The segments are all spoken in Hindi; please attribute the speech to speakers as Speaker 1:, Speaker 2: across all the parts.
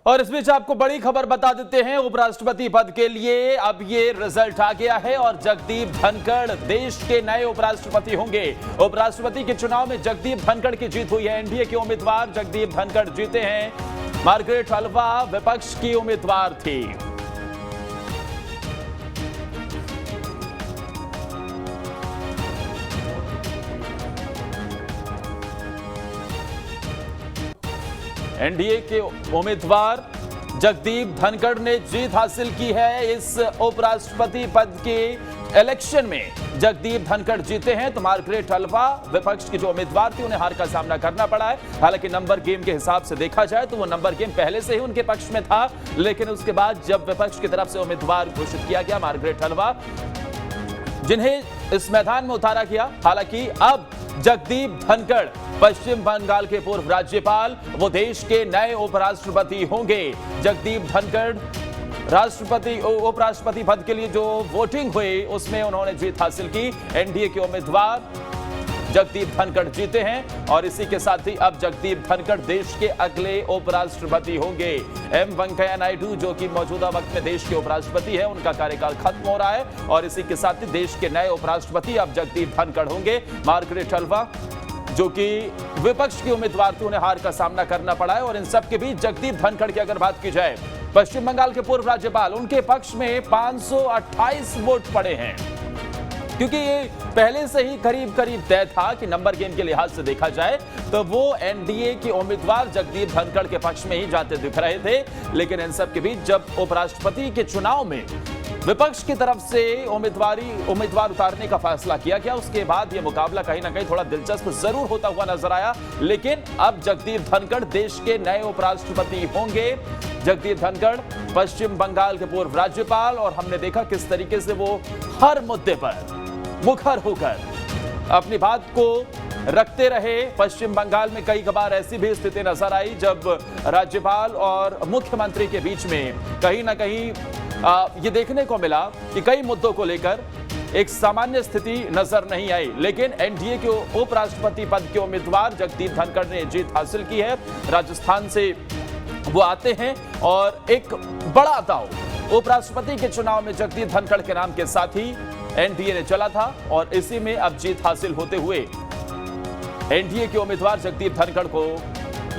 Speaker 1: और इस बीच आपको बड़ी खबर बता देते हैं, उपराष्ट्रपति पद के लिए अब ये रिजल्ट आ गया है और जगदीप धनखड़ देश के नए उपराष्ट्रपति होंगे। उपराष्ट्रपति के चुनाव में जगदीप धनखड़ की जीत हुई है। एनडीए के उम्मीदवार जगदीप धनखड़ जीते हैं। मार्गरेट हलवा विपक्ष की उम्मीदवार थी। एनडीए के उम्मीदवार जगदीप धनखड़ ने जीत हासिल की है। इस उपराष्ट्रपति पद के इलेक्शन में जगदीप धनखड़ जीते हैं, तो मार्गरेट हलवा विपक्ष के जो उम्मीदवार थे उन्हें हार का सामना करना पड़ा है। हालांकि नंबर गेम के हिसाब से देखा जाए तो वो नंबर गेम पहले से ही उनके पक्ष में था, लेकिन उसके बाद जब विपक्ष की तरफ से उम्मीदवार घोषित किया गया मार्गरेट हलवा, जिन्हें इस मैदान में उतारा गया। हालांकि अब जगदीप धनखड़ पश्चिम बंगाल के पूर्व राज्यपाल, वो देश के नए उपराष्ट्रपति होंगे। जगदीप धनखड़ उपराष्ट्रपति पद के लिए जो वोटिंग हुई उसमें उन्होंने जीत हासिल की। एनडीए के उम्मीदवार जगदीप धनखड़ जीते हैं और इसी के साथ ही अब जगदीप धनखड़ देश के अगले उपराष्ट्रपति होंगे। एम वेंकैया नायडू जो कि मौजूदा वक्त में देश के उपराष्ट्रपति हैं, उनका कार्यकाल खत्म हो रहा है और इसी के साथ ही देश के नए उपराष्ट्रपति अब जगदीप धनखड़ होंगे। मार्गरेट हलवा जो कि विपक्ष की उम्मीदवार थी, उन्हें हार का सामना करना पड़ा है और इन सब के बीच जगदीप धनखड़ की अगर बात की जाए, पश्चिम बंगाल के पूर्व राज्यपाल, उनके पक्ष में 528 वोट पड़े हैं, क्योंकि ये पहले से ही करीब करीब तय था कि नंबर गेम के लिहाज से देखा जाए तो वो एनडीए के उम्मीदवार जगदीप धनखड़ के पक्ष में ही जाते दिख रहे थे। लेकिन इन सब के बीच जब उपराष्ट्रपति के चुनाव में विपक्ष की तरफ से उम्मीदवार उतारने का फैसला किया गया, उसके बाद यह मुकाबला कहीं ना कहीं थोड़ा दिलचस्प जरूर होता हुआ नजर आया। लेकिन अब जगदीप धनखड़ देश के नए उपराष्ट्रपति होंगे। जगदीप धनखड़ पश्चिम बंगाल के पूर्व राज्यपाल, और हमने देखा किस तरीके से वो हर मुद्दे पर मुखर होकर अपनी बात को रखते रहे। पश्चिम बंगाल में कई बार ऐसी भी स्थिति नजर आई जब राज्यपाल और मुख्यमंत्री के बीच में कहीं ना कहीं ये देखने को मिला कि कई मुद्दों को लेकर एक सामान्य स्थिति नजर नहीं आई। लेकिन एनडीए के उपराष्ट्रपति पद के उम्मीदवार जगदीप धनखड़ ने जीत हासिल की है। राजस्थान से वो आते हैं और एक बड़ा दांव उपराष्ट्रपति के चुनाव में जगदीप धनखड़ के नाम के साथ ही एनडीए ने चला था और इसी में अब जीत हासिल होते हुए एनडीए के उम्मीदवार जगदीप धनखड़ को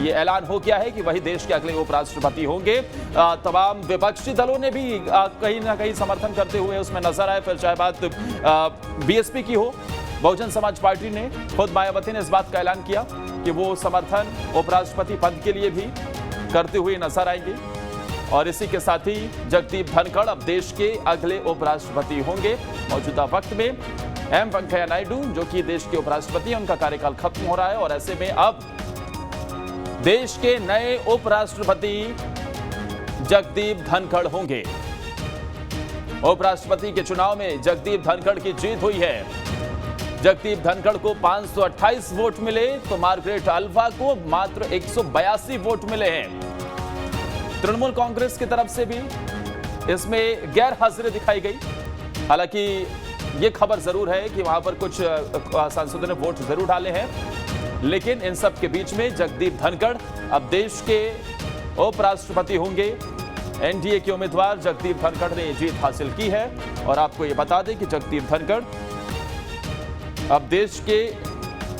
Speaker 1: ये ऐलान हो गया है कि वही देश के अगले उपराष्ट्रपति होंगे। तमाम विपक्षी दलों ने भी कहीं ना कहीं समर्थन करते हुए उसमें नजर आए, फिर चाहे बात बीएसपी की हो, बहुजन समाज पार्टी ने खुद मायावती ने इस बात का ऐलान किया कि वो समर्थन उपराष्ट्रपति पद के लिए भी करते हुए नजर आएंगे। और इसी के साथ ही जगदीप धनखड़ अब देश के अगले उपराष्ट्रपति होंगे। मौजूदा वक्त में एम वेंकैया नायडू जो कि देश के उपराष्ट्रपति हैं, उनका कार्यकाल खत्म हो रहा है और ऐसे में अब देश के नए उपराष्ट्रपति जगदीप धनखड़ होंगे। उपराष्ट्रपति के चुनाव में जगदीप धनखड़ की जीत हुई है। जगदीप धनखड़ को 528 वोट मिले तो मार्गरेट हलवा को मात्र 182 वोट मिले हैं। तृणमूल कांग्रेस की तरफ से भी इसमें गैर हाजिरी दिखाई गई। हालांकि यह खबर जरूर है कि वहां पर कुछ सांसदों ने वोट जरूर डाले हैं, लेकिन इन सब के बीच में जगदीप धनखड़ अब देश के उपराष्ट्रपति होंगे। एनडीए के उम्मीदवार जगदीप धनखड़ ने जीत हासिल की है और आपको यह बता दें कि जगदीप धनखड़ अब देश के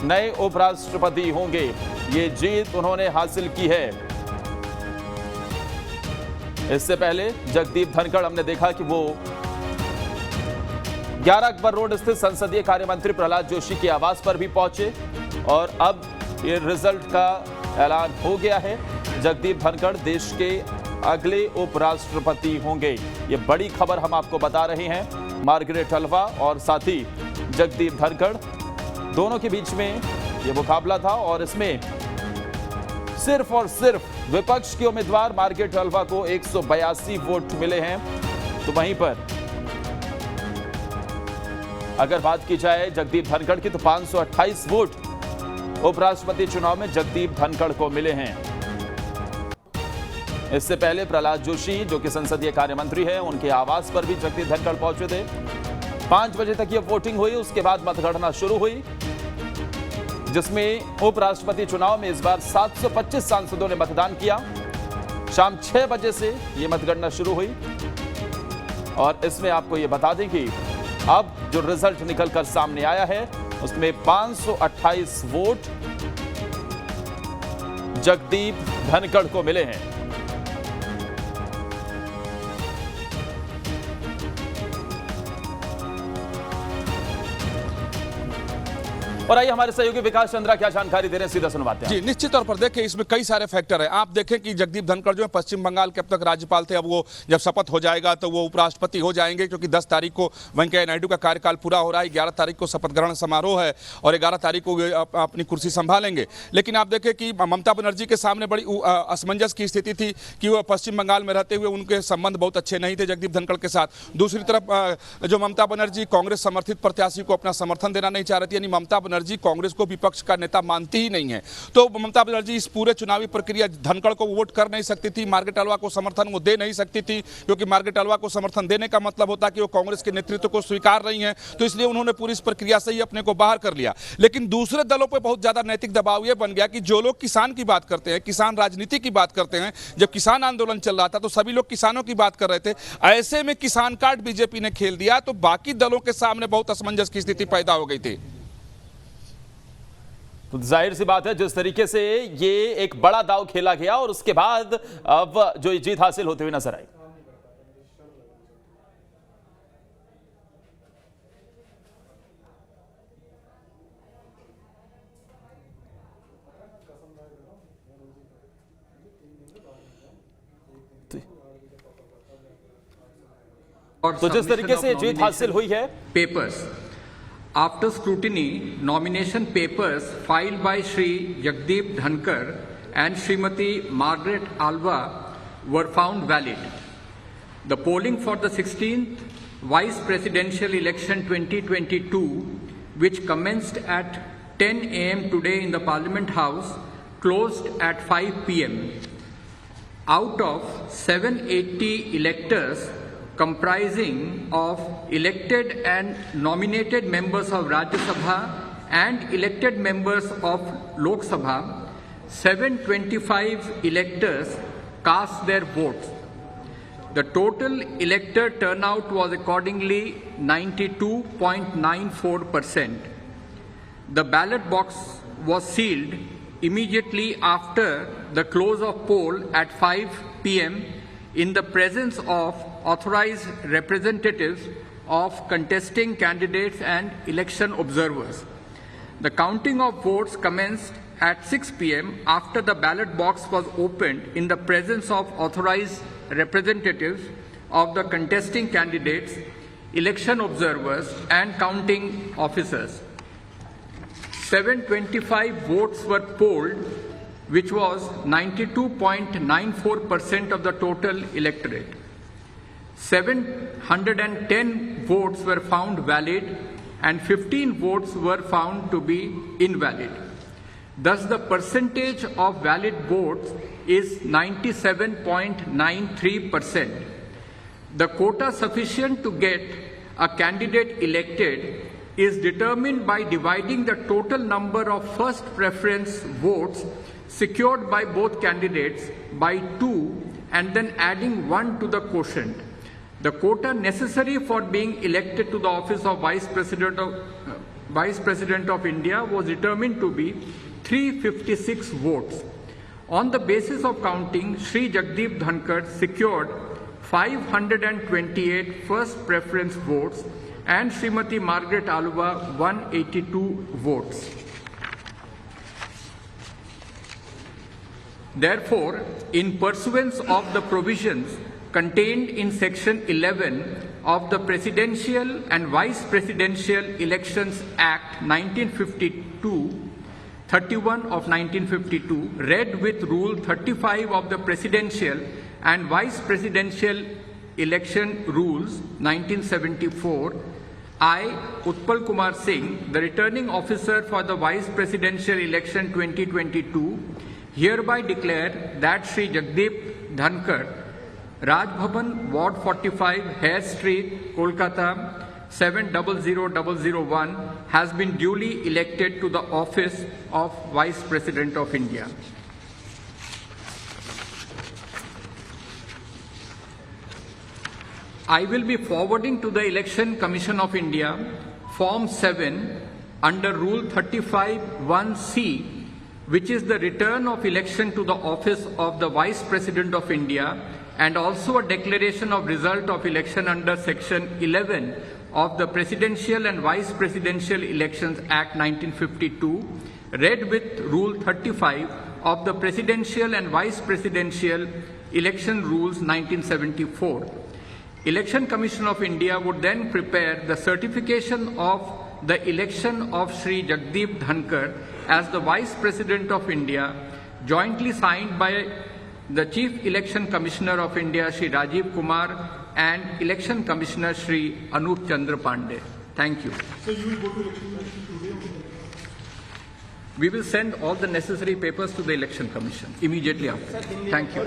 Speaker 1: नए उपराष्ट्रपति होंगे। ये जीत उन्होंने हासिल की है। इससे पहले जगदीप धनखड़ हमने देखा कि वो 11 अकबर रोड स्थित संसदीय कार्य मंत्री प्रहलाद जोशी के आवास पर भी पहुंचे और अब ये रिजल्ट का ऐलान हो गया है। जगदीप धनखड़ देश के अगले उपराष्ट्रपति होंगे। ये बड़ी खबर हम आपको बता रहे हैं। मार्गरेट हलवा और साथ ही जगदीप धनखड़ दोनों के बीच में ये मुकाबला था और इसमें सिर्फ और सिर्फ विपक्ष के उम्मीदवार मार्गरेट हलवा को 182 वोट मिले हैं। तो वहीं पर अगर बात की जाए जगदीप धनखड़ की तो 528 वोट उपराष्ट्रपति चुनाव में जगदीप धनखड़ को मिले हैं। इससे पहले प्रहलाद जोशी जो कि संसदीय कार्य मंत्री है, उनके आवास पर भी जगदीप धनखड़ पहुंचे थे। 5 बजे तक ये वोटिंग हुई, उसके बाद मतगणना शुरू हुई, जिसमें उपराष्ट्रपति चुनाव में इस बार 725 सांसदों ने मतदान किया। शाम 6 बजे से ये मतगणना शुरू हुई और इसमें आपको ये बता दें कि अब जो रिजल्ट निकलकर सामने आया है उसमें 528 वोट जगदीप धनखड़ को मिले हैं। और आइए हमारे सहयोगी विकास चंद्रा क्या जानकारी दे रहे हैं, सीधा सुनवाते हैं।
Speaker 2: जी, निश्चित तौर पर देखें इसमें कई सारे फैक्टर हैं। आप देखें कि जगदीप धनखड़ जो है पश्चिम बंगाल के अब तक राज्यपाल थे, अब वो जब शपथ हो जाएगा तो वो उपराष्ट्रपति हो जाएंगे, क्योंकि 10 तारीख को वेंकैया नायडू का कार्यकाल पूरा हो रहा है। 11 तारीख को शपथ ग्रहण समारोह है और 11 तारीख को अपनी कुर्सी संभालेंगे। लेकिन आप देखें कि ममता बनर्जी के सामने बड़ी असमंजस की स्थिति थी कि वो पश्चिम बंगाल में रहते हुए उनके संबंध बहुत अच्छे नहीं थे जगदीप धनखड़ के साथ। दूसरी तरफ जो ममता बनर्जी कांग्रेस समर्थित प्रत्याशी को अपना समर्थन देना नहीं चाह रही थी, यानी ममता बनर्जी कांग्रेस को विपक्ष का नेता मानती ही नहीं है। तो ममता बनर्जी इस पूरे चुनावी प्रक्रिया धनखड़ को वोट कर नहीं सकती थी, मार्गरेट अल्वा को समर्थन वो दे नहीं सकती थी, क्योंकि मार्गरेट अल्वा को समर्थन देने का मतलब होता कि वो कांग्रेस के नेतृत्व को स्वीकार रही हैं। तो इसलिए उन्होंने पूरी इस प्रक्रिया से ही अपने को बाहर कर लिया। लेकिन दूसरे दलों पर बहुत ज्यादा नैतिक दबाव यह बन गया कि जो लोग किसान की बात करते हैं, किसान राजनीति की बात करते हैं, जब किसान आंदोलन चल रहा था तो सभी लोग किसानों की बात कर रहे थे। ऐसे में किसान कार्ड बीजेपी ने खेल दिया तो बाकी दलों के सामने बहुत असमंजस की स्थिति पैदा हो गई थी।
Speaker 1: तो जाहिर सी बात है जिस तरीके से ये एक बड़ा दांव खेला गया और उसके बाद अब जो जीत हासिल होते हुए नजर आई। तो जिस तरीके से जीत हासिल हुई है,
Speaker 3: papers after scrutiny, nomination papers filed by Shri Jagdeep Dhankar and Srimati Margaret Alva were found valid. The polling for the 16th Vice Presidential Election 2022, which commenced at 10 a.m. today in the Parliament House, closed at 5 p.m. Out of 780 electors comprising of elected and nominated members of Rajya Sabha and elected members of Lok Sabha, 725 electors cast their votes. The total elector turnout was accordingly 92.94%. The ballot box was sealed immediately after the close of poll at 5 p.m. in the presence of authorized representatives of contesting candidates and election observers. The counting of votes commenced at 6 p.m. after the ballot box was opened in the presence of authorized representatives of the contesting candidates, election observers, and counting officers. 725 votes were polled, which was 92.94% of the total electorate. 710 votes were found valid and 15 votes were found to be invalid. Thus, the percentage of valid votes is 97.93%. The quota sufficient to get a candidate elected is determined by dividing the total number of first preference votes secured by both candidates by 2 and then adding 1 to the quotient. The quota necessary for being elected to the office of Vice President of India was determined to be 356 votes. On the basis of counting, Shri Jagdeep Dhankar secured 528 first preference votes and Srimati Margaret Alva 182 votes. Therefore, in pursuance of the provisions contained in Section 11 of the Presidential and Vice Presidential Elections Act 31 of 1952, read with Rule 35 of the Presidential and Vice Presidential Election Rules 1974, I, Utpal Kumar Singh, the Returning Officer for the Vice Presidential Election 2022, hereby declare that Shri Jagdeep Dhankar, Raj Bhavan, Ward 45, Hare Street, Kolkata 700001, has been duly elected to the office of Vice President of India. I will be forwarding to the Election Commission of India Form 7 under Rule 35(1)(c), which is the return of election to the office of the Vice President of India, and also a declaration of result of election under Section 11 of the Presidential and Vice Presidential Elections Act 1952, read with Rule 35 of the Presidential and Vice Presidential Election Rules 1974. Election Commission of India would then prepare the certification of the election of Shri Jagdeep Dhankar as the Vice President of India, jointly signed by the Chief Election Commissioner of India, Shri Rajiv Kumar, and Election Commissioner, Shri Anup Chandra Pandey. Thank you.
Speaker 4: So you will go to Election Commission today?
Speaker 3: We will send all the necessary papers to the Election Commission immediately after. Thank you.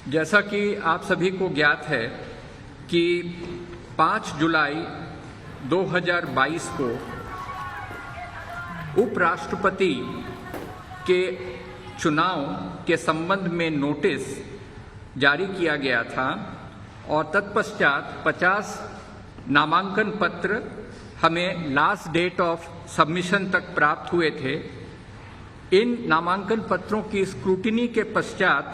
Speaker 3: जैसा कि आप सभी को ज्ञात है कि 5 जुलाई 2022 को उपराष्ट्रपति के चुनाव के संबंध में नोटिस जारी किया गया था और तत्पश्चात 50 नामांकन पत्र हमें लास्ट डेट ऑफ सबमिशन तक प्राप्त हुए थे। इन नामांकन पत्रों की स्क्रूटिनी के पश्चात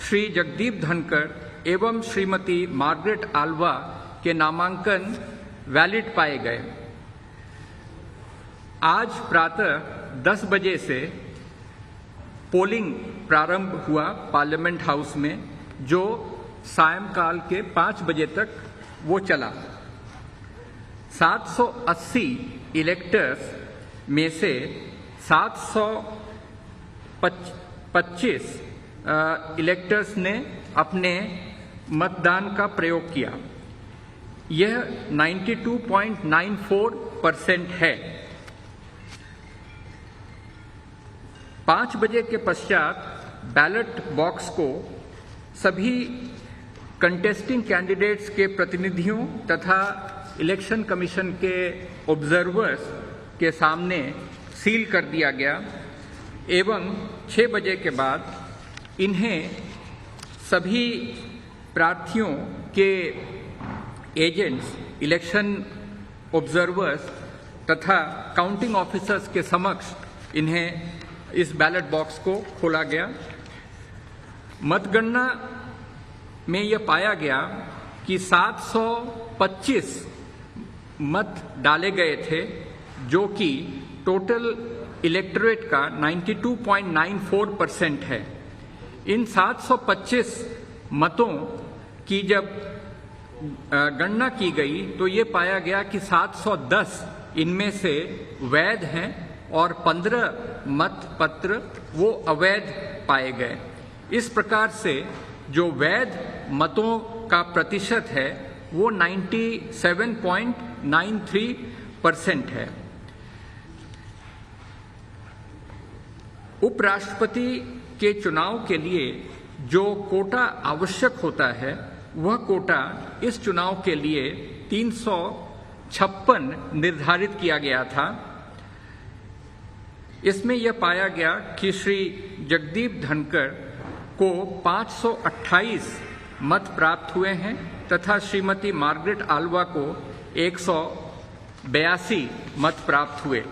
Speaker 3: श्री जगदीप धनखड़ एवं श्रीमती मार्गरेट आल्वा के नामांकन वैलिड पाए गए। आज प्रातः 10 बजे से पोलिंग प्रारंभ हुआ पार्लियामेंट हाउस में, जो सायंकाल के 5 बजे तक वो चला। 780 इलेक्टर्स में से 725 इलेक्टर्स ने अपने मतदान का प्रयोग किया। यह 92.94% है। 5 बजे के पश्चात बैलेट बॉक्स को सभी कंटेस्टिंग कैंडिडेट्स के प्रतिनिधियों तथा इलेक्शन कमीशन के ऑब्जर्वर्स के सामने सील कर दिया गया एवं 6 बजे के बाद इन्हें सभी प्रार्थियों के एजेंट्स, इलेक्शन ऑब्जर्वर्स तथा काउंटिंग ऑफिसर्स के समक्ष इन्हें इस बैलेट बॉक्स को खोला गया। मतगणना में यह पाया गया कि 725 मत डाले गए थे, जो कि टोटल इलेक्टोरेट का 92.94% है। इन 725 मतों की जब गणना की गई तो ये पाया गया कि 710 इनमें से वैध हैं और 15 मत पत्र वो अवैध पाए गए। इस प्रकार से जो वैध मतों का प्रतिशत है वो 97.93% है। उपराष्ट्रपति के चुनाव के लिए जो कोटा आवश्यक होता है, वह कोटा इस चुनाव के लिए 356 निर्धारित किया गया था। इसमें यह पाया गया कि श्री जगदीप धनखड़ को 528 मत प्राप्त हुए हैं तथा श्रीमती मार्गरेट आल्वा को 182 मत प्राप्त हुए।